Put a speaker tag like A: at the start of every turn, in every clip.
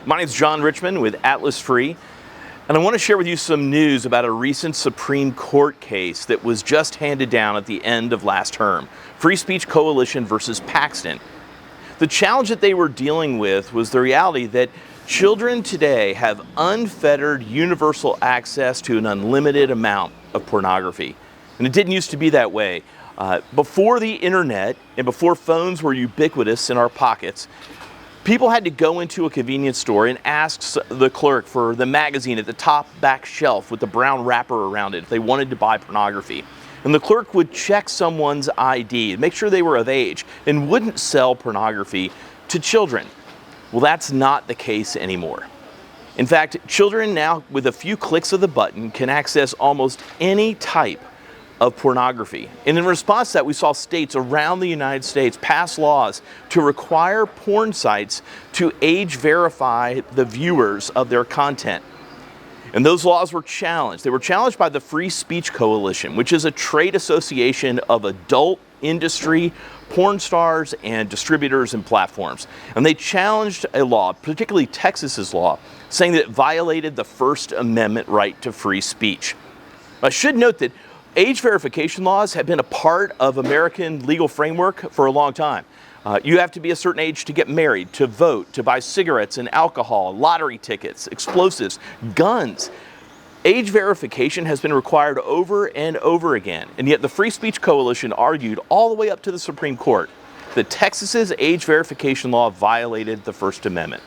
A: My name is John Richmond with Atlas Free, and I want to share with you some news about a recent Supreme Court case that was just handed down at the end of last term. Free Speech Coalition versus Paxton. The challenge that they were dealing with was the reality that children today have unfettered universal access to an unlimited amount of pornography. And it didn't used to be that way. Before the internet and before phones were ubiquitous in our pockets, people had to go into a convenience store and ask the clerk for the magazine at the top back shelf with the brown wrapper around it if they wanted to buy pornography. And the clerk would check someone's ID, make sure they were of age, and wouldn't sell pornography to children. Well, that's not the case anymore. In fact, children now, with a few clicks of the button, can access almost any type of pornography. And in response to that, we saw states around the United States pass laws to require porn sites to age verify the viewers of their content. And those laws were challenged. They were challenged by the Free Speech Coalition, which is a trade association of adult industry, porn stars, and distributors and platforms. And they challenged a law, particularly Texas's law, saying that it violated the First Amendment right to free speech. I should note that age verification laws have been a part of American legal framework for a long time. You have to be a certain age to get married, to vote, to buy cigarettes and alcohol, lottery tickets, explosives, guns. Age verification has been required over and over again, and yet the Free Speech Coalition argued all the way up to the Supreme Court that Texas's age verification law violated the First Amendment.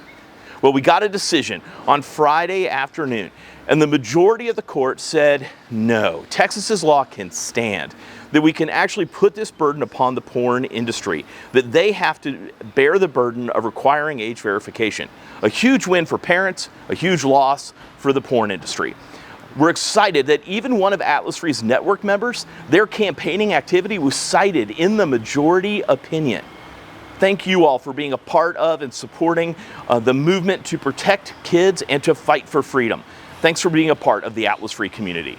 A: Well, we got a decision on Friday afternoon, and the majority of the court said, no, Texas's law can stand, that we can actually put this burden upon the porn industry, that they have to bear the burden of requiring age verification. A huge win for parents, a huge loss for the porn industry. We're excited that even one of Atlas Free's network members, their campaigning activity was cited in the majority opinion. Thank you all for being a part of and supporting the movement to protect kids and to fight for freedom. Thanks for being a part of the Atlas Free community.